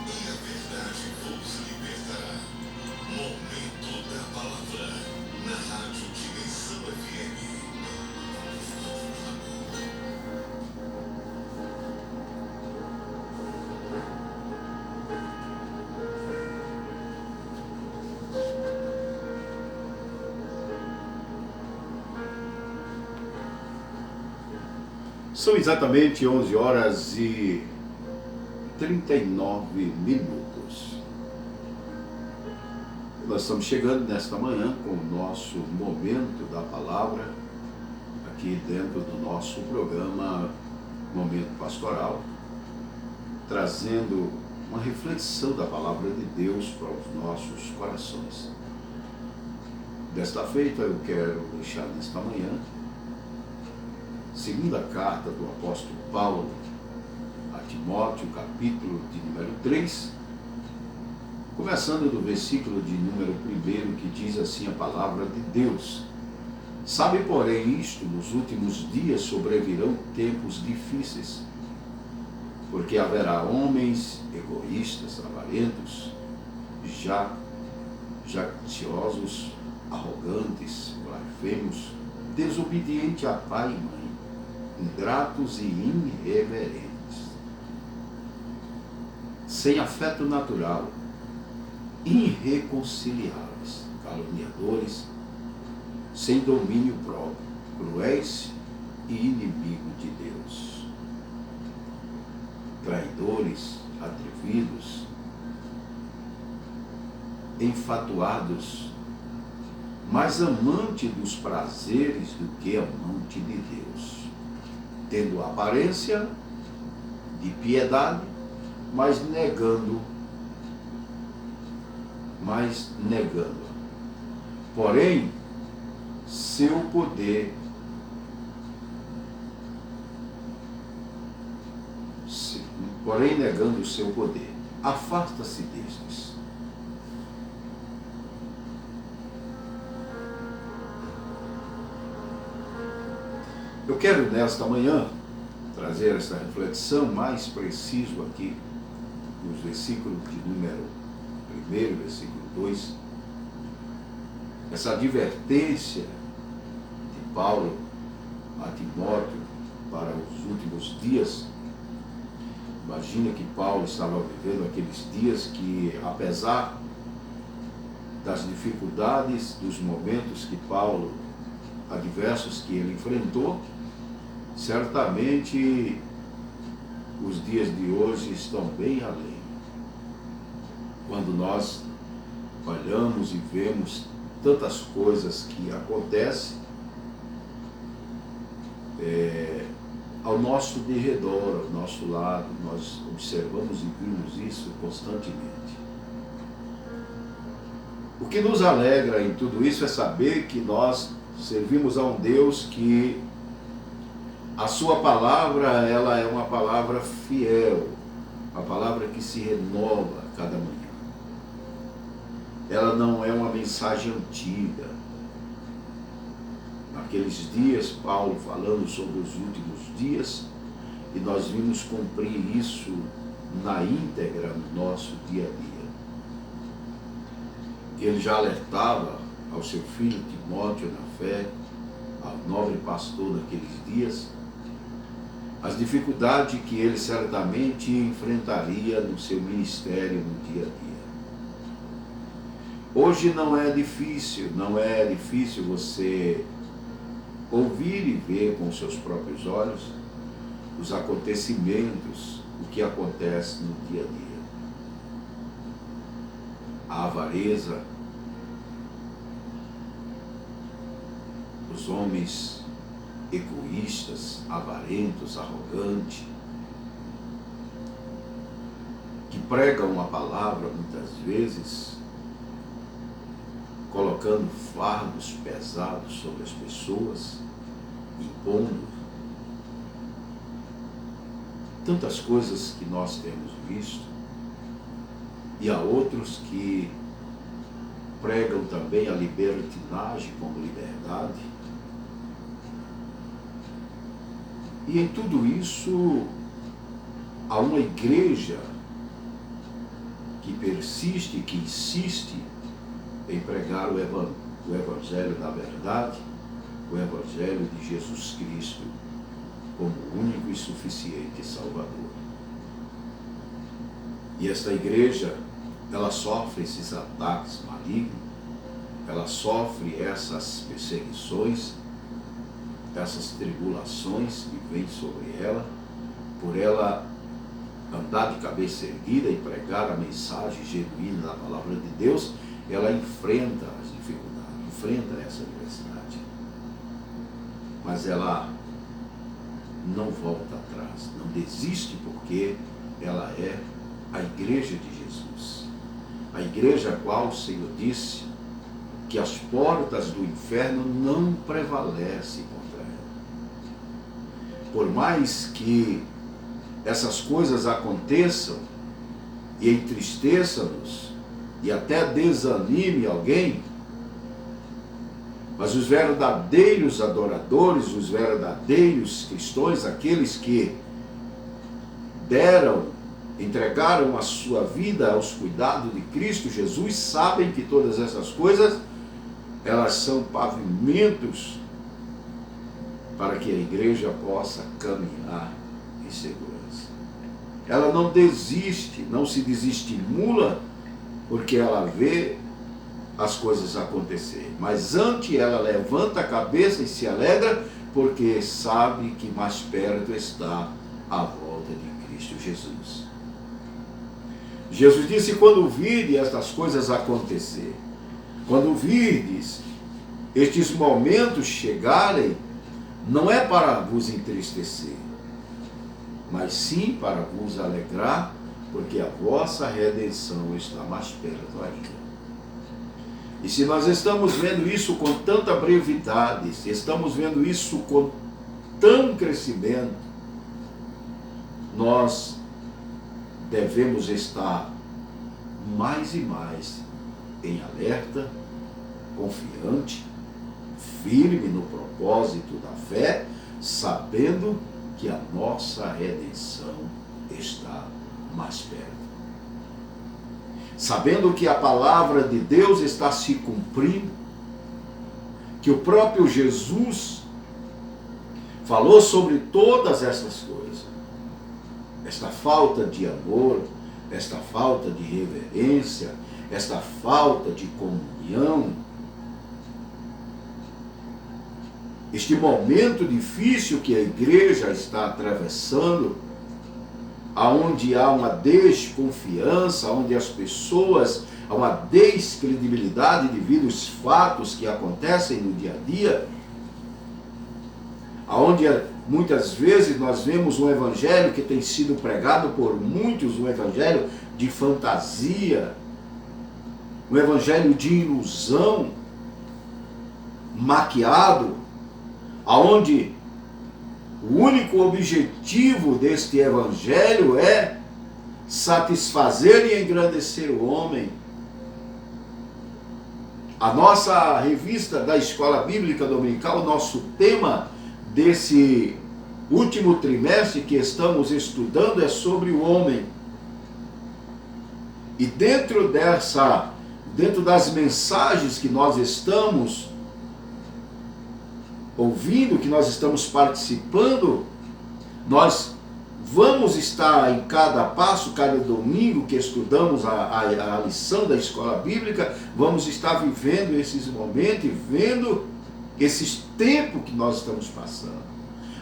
e a verdade vos libertará. Momento da Palavra, na Rádio Dimensão FM. São exatamente 11 horas e 39 minutos. Nós estamos chegando nesta manhã com o nosso Momento da Palavra, aqui dentro do nosso programa Momento Pastoral, trazendo uma reflexão da Palavra de Deus para os nossos corações. Desta feita, eu quero deixar nesta manhã segunda carta do apóstolo Paulo a Timóteo, capítulo de número 3, começando do versículo de número 1, que diz assim a palavra de Deus: Sabe, porém, isto, nos últimos dias sobrevirão tempos difíceis, porque haverá homens egoístas, avarentos, jactiosos, arrogantes, blasfemos, desobedientes a pai e mãe, ingratos e irreverentes, sem afeto natural, irreconciliáveis, caluniadores, sem domínio próprio, cruéis e inimigos de Deus, traidores, atrevidos, enfatuados, mais amante dos prazeres do que amante de Deus, tendo aparência de piedade, mas negando-a. Porém, negando o seu poder, afasta-se destes. Eu quero nesta manhã trazer essa reflexão mais preciso aqui nos versículos de número 1, versículo 2, essa advertência de Paulo a Timóteo para os últimos dias. Imagina que Paulo estava vivendo aqueles dias que, apesar das dificuldades, dos momentos que Paulo, adversos que ele enfrentou, certamente os dias de hoje estão bem além. Quando nós olhamos e vemos tantas coisas que acontecem ao nosso derredor, ao nosso lado, nós observamos e vimos isso constantemente. O que nos alegra em tudo isso é saber que nós servimos a um Deus que a sua palavra, ela é uma palavra fiel, uma palavra que se renova a cada manhã. Ela não é uma mensagem antiga. Naqueles dias, Paulo falando sobre os últimos dias, e nós vimos cumprir isso na íntegra no nosso dia a dia. Ele já alertava ao seu filho Timóteo na fé, ao nobre pastor naqueles dias, as dificuldades que ele certamente enfrentaria no seu ministério no dia a dia. Hoje não é difícil você ouvir e ver com seus próprios olhos os acontecimentos, o que acontece no dia a dia. A avareza, os homens egoístas, avarentos, arrogantes, que pregam a palavra muitas vezes, colocando fardos pesados sobre as pessoas, impondo tantas coisas que nós temos visto, e há outros que pregam também a libertinagem como liberdade. E em tudo isso, há uma igreja persiste, que insiste em pregar o Evangelho da verdade, o Evangelho de Jesus Cristo como único e suficiente Salvador. E esta igreja, ela sofre esses ataques malignos, ela sofre essas perseguições, essas tribulações que vêm sobre ela, por ela andar de cabeça erguida e pregar a mensagem genuína da palavra de Deus, ela enfrenta as dificuldades, enfrenta essa adversidade. Mas ela não volta atrás, não desiste, porque ela é a igreja de Jesus. A igreja a qual o Senhor disse que as portas do inferno não prevalecem contra ela. Por mais que essas coisas aconteçam e entristeçam-nos e até desanime alguém, mas os verdadeiros adoradores, os verdadeiros cristãos, aqueles que entregaram a sua vida aos cuidados de Cristo Jesus, sabem que todas essas coisas, elas são pavimentos para que a igreja possa caminhar em segurança. Ela não desiste, não se desestimula, porque ela vê as coisas acontecerem. Mas antes ela levanta a cabeça e se alegra, porque sabe que mais perto está a volta de Cristo Jesus. Jesus disse: quando virdes estas coisas acontecer, quando virdes estes momentos chegarem, não é para vos entristecer, mas sim para vos alegrar, porque a vossa redenção está mais perto ainda. E se nós estamos vendo isso com tanta brevidade, se estamos vendo isso com tão crescimento, nós devemos estar mais e mais em alerta, confiante, firme no propósito da fé, sabendo que a nossa redenção está mais perto. Sabendo que a palavra de Deus está se cumprindo, que o próprio Jesus falou sobre todas essas coisas. Esta falta de amor, esta falta de reverência, esta falta de comunhão, este momento difícil que a igreja está atravessando, aonde há uma desconfiança, onde as pessoas, há uma descredibilidade devido aos fatos que acontecem no dia a dia, aonde muitas vezes nós vemos um evangelho que tem sido pregado por muitos, um evangelho de fantasia, um evangelho de ilusão, maquiado, aonde o único objetivo deste evangelho é satisfazer e engrandecer o homem. A nossa revista da Escola Bíblica Dominical, o nosso tema desse último trimestre que estamos estudando é sobre o homem. E dentro das mensagens que nós estamos ouvindo, que nós estamos participando, nós vamos estar em cada passo, cada domingo que estudamos a lição da escola bíblica, vamos estar vivendo esses momentos e vendo esses tempos que nós estamos passando,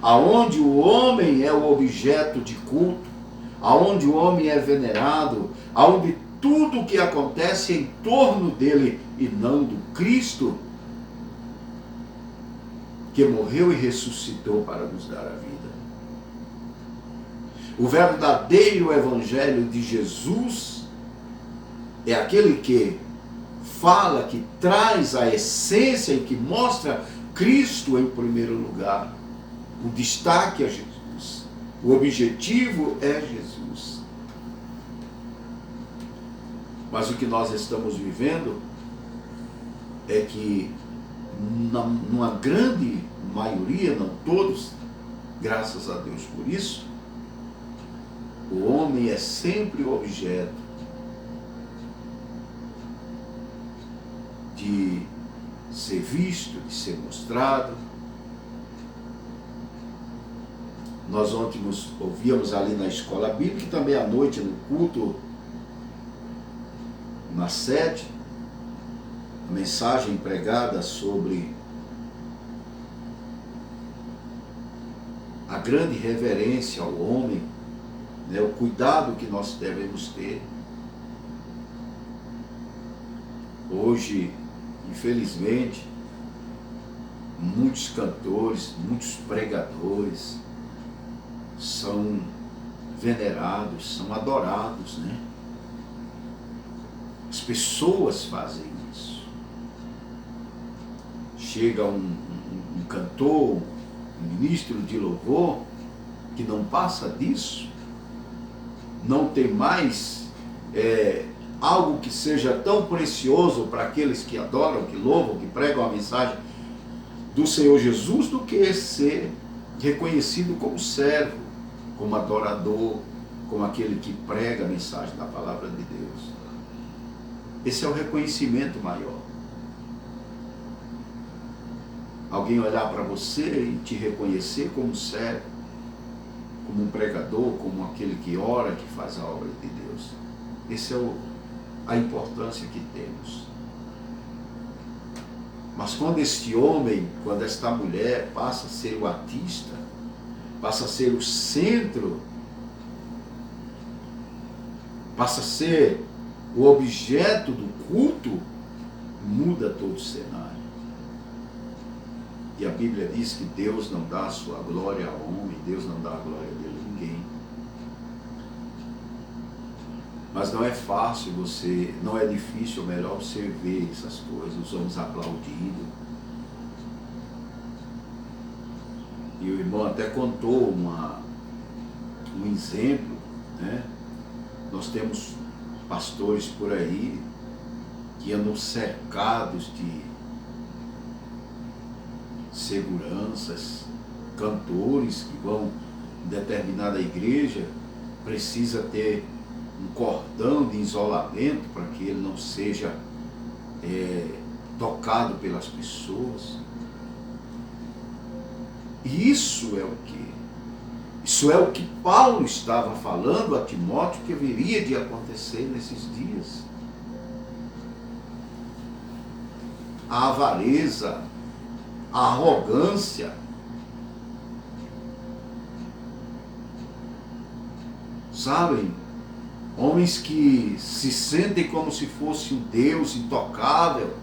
aonde o homem é o objeto de culto, aonde o homem é venerado, aonde tudo o que acontece é em torno dele e não do Cristo, que morreu e ressuscitou para nos dar a vida. O verdadeiro evangelho de Jesus é aquele que fala, que traz a essência e que mostra Cristo em primeiro lugar. O destaque é Jesus. O objetivo é Jesus. Mas o que nós estamos vivendo é que numa grande maioria, não todos, graças a Deus por isso, o homem é sempre o objeto de ser visto, de ser mostrado. Nós ontem nos ouvíamos ali na escola bíblica e também à noite no culto, na sede, a mensagem pregada sobre a grande reverência ao homem, né, o cuidado que nós devemos ter. Hoje, infelizmente, muitos cantores, muitos pregadores são venerados, são adorados, né? As pessoas fazem isso. Chega um cantor, um ministro de louvor, que não passa disso, não tem mais algo que seja tão precioso para aqueles que adoram, que louvam, que pregam a mensagem do Senhor Jesus, do que ser reconhecido como servo, como adorador, como aquele que prega a mensagem da palavra de Deus. Esse é o reconhecimento maior. Alguém olhar para você e te reconhecer como servo, como um pregador, como aquele que ora, que faz a obra de Deus. Essa é a importância que temos. Mas quando este homem, quando esta mulher passa a ser o artista, passa a ser o centro, passa a ser o objeto do culto, muda todo o cenário. E a Bíblia diz que Deus não dá a sua glória ao homem, Deus não dá a glória dele a ninguém. Mas não é fácil você, não é difícil, melhor você ver essas coisas, os homens aplaudindo. E o irmão até contou um exemplo, né? Nós temos pastores por aí que andam cercados de seguranças, cantores que vão em determinada igreja, precisa ter um cordão de isolamento para que ele não seja tocado pelas pessoas. E isso é o quê? Isso é o que Paulo estava falando a Timóteo que viria de acontecer nesses dias. A avareza, a arrogância, sabem? Homens que se sentem como se fosse um Deus intocável.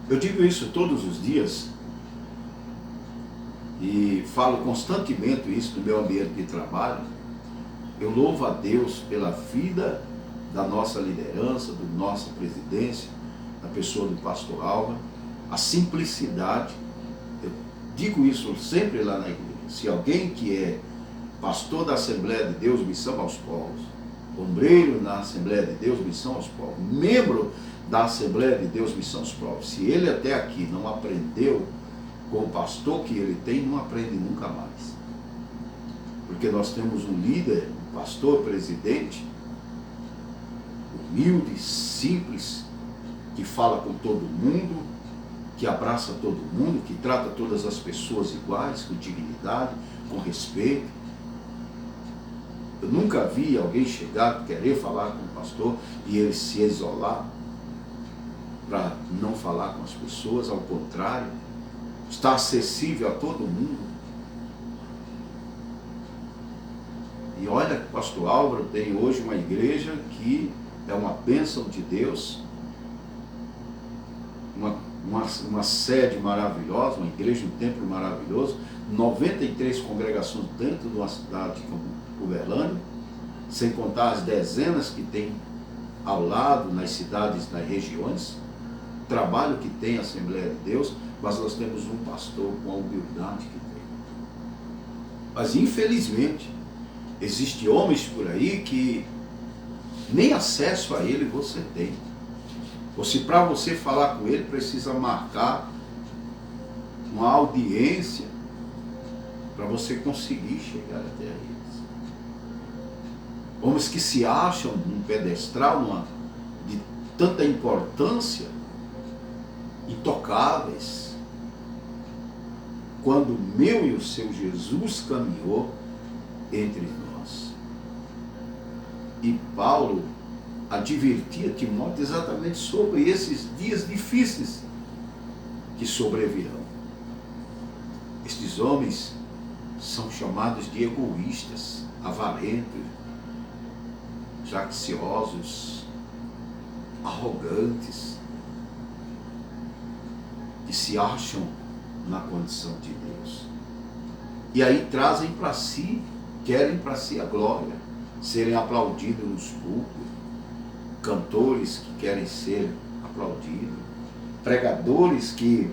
Eu digo isso todos os dias e falo constantemente isso no meu ambiente de trabalho. Eu louvo a Deus pela vida da nossa liderança, da nossa presidência, da pessoa do pastor Alva, a simplicidade. Eu digo isso sempre lá na igreja. Se alguém que é pastor da Assembleia de Deus, Missão aos Povos, ombreiro na Assembleia de Deus, Missão aos Povos, membro da Assembleia de Deus, Missão aos Povos, se ele até aqui não aprendeu com o pastor que ele tem, não aprende nunca mais. Porque nós temos um líder, um pastor, presidente, humilde, simples, que fala com todo mundo, que abraça todo mundo, que trata todas as pessoas iguais, com dignidade, com respeito. Eu nunca vi alguém chegar, querer falar com o pastor e ele se isolar para não falar com as pessoas, ao contrário, está acessível a todo mundo. E olha que o pastor Álvaro tem hoje uma igreja que é uma bênção de Deus, uma sede maravilhosa, uma igreja, um templo maravilhoso, 93 congregações dentro de uma cidade como Uberlândia, sem contar as dezenas que tem ao lado, nas cidades, nas regiões, trabalho que tem a Assembleia de Deus, mas nós temos um pastor com a humildade que tem. Mas infelizmente, existem homens por aí que nem acesso a ele você tem. Ou se para você falar com ele, precisa marcar uma audiência para você conseguir chegar até eles. Homens que se acham num pedestral, tanta importância, intocáveis, quando o meu e o seu Jesus caminhou entre nós. E Paulo advertia Timóteo exatamente sobre esses dias difíceis que sobrevirão. Estes homens são chamados de egoístas, avarentos, jacticiosos, arrogantes, que se acham na condição de Deus. E aí trazem para si, querem para si a glória, serem aplaudidos nos púlpitos, cantores que querem ser aplaudidos, pregadores que,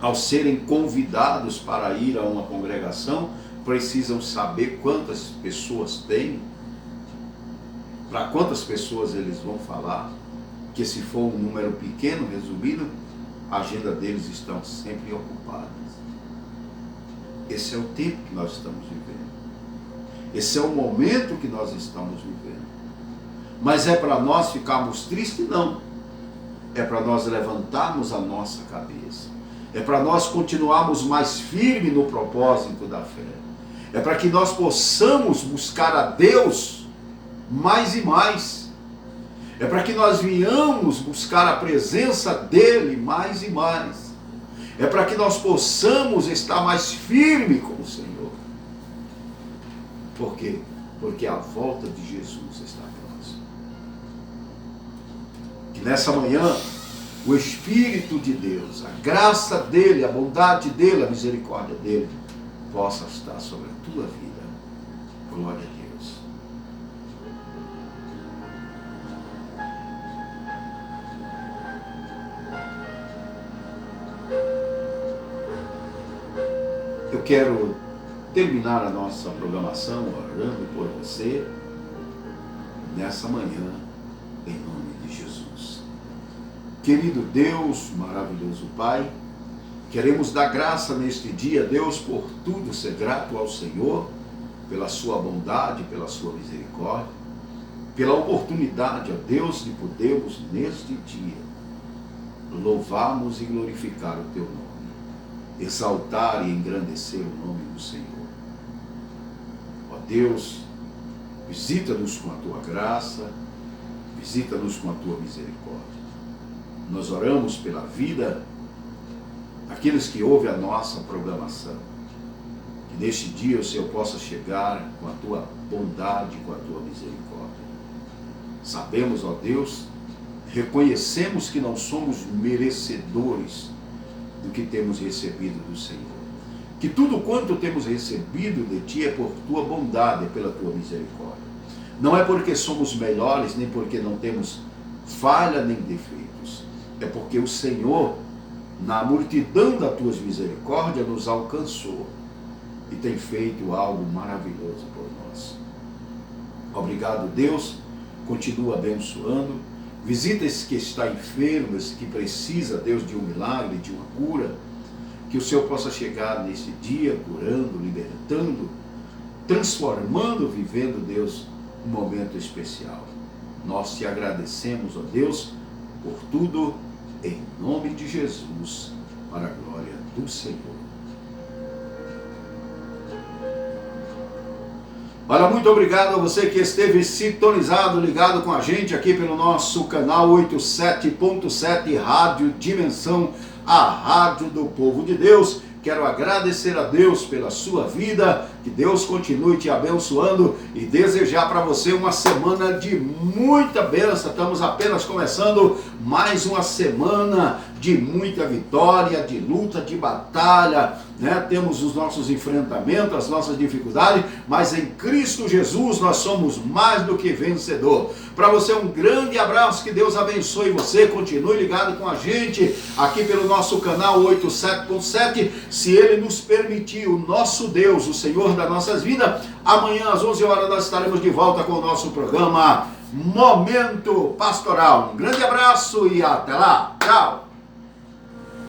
ao serem convidados para ir a uma congregação, precisam saber quantas pessoas têm, para quantas pessoas eles vão falar, que se for um número pequeno, resumido, a agenda deles estão sempre ocupadas. Esse é o tempo que nós estamos vivendo. Esse é o momento que nós estamos vivendo. Mas é para nós ficarmos tristes? Não. É para nós levantarmos a nossa cabeça. É para nós continuarmos mais firmes no propósito da fé. É para que nós possamos buscar a Deus mais e mais. É para que nós venhamos buscar a presença dEle mais e mais. É para que nós possamos estar mais firme com o Senhor. Por quê? Porque a volta de Jesus está próxima. Que nessa manhã, o Espírito de Deus, a graça dEle, a bondade dEle, a misericórdia dEle, possa estar sobre a tua vida. Glória a Deus. Eu quero terminar a nossa programação orando por você nessa manhã, em nome de Jesus. Querido Deus, maravilhoso Pai, queremos dar graça neste dia, Deus, por tudo, ser grato ao Senhor, pela sua bondade, pela sua misericórdia, pela oportunidade, ó Deus, de podermos neste dia louvarmos e glorificar o Teu nome, exaltar e engrandecer o nome do Senhor. Ó Deus, visita-nos com a Tua graça, visita-nos com a Tua misericórdia. Nós oramos pela vida daqueles que ouvem a nossa programação. Que neste dia o Senhor possa chegar com a Tua bondade, com a Tua misericórdia. Sabemos, ó Deus, reconhecemos que não somos merecedores do que temos recebido do Senhor. Que tudo quanto temos recebido de Ti é por Tua bondade, é pela Tua misericórdia. Não é porque somos melhores, nem porque não temos falha nem defeitos. É porque o Senhor, na multidão das Tuas misericórdias, nos alcançou e tem feito algo maravilhoso por nós. Obrigado, Deus. Continua abençoando. Visita esse que está enfermo, esse que precisa, Deus, de um milagre, de uma cura. Que o Senhor possa chegar nesse dia, curando, libertando, transformando, vivendo, Deus, um momento especial. Nós te agradecemos, ó Deus, por tudo, em nome de Jesus, para a glória do Senhor. Olha, muito obrigado a você que esteve sintonizado, ligado com a gente aqui pelo nosso canal 87.7 Rádio Dimensão, a rádio do povo de Deus. Quero agradecer a Deus pela sua vida, que Deus continue te abençoando e desejar para você uma semana de muita bênção. Estamos apenas começando mais uma semana de muita vitória, de luta, de batalha, né? Temos os nossos enfrentamentos, as nossas dificuldades, mas em Cristo Jesus nós somos mais do que vencedor. Para você um grande abraço, que Deus abençoe você, continue ligado com a gente aqui pelo nosso canal 87.7, se Ele nos permitir, o nosso Deus, o Senhor das nossas vidas. Amanhã às 11 horas nós estaremos de volta com o nosso programa Momento Pastoral. Um grande abraço e até lá, tchau!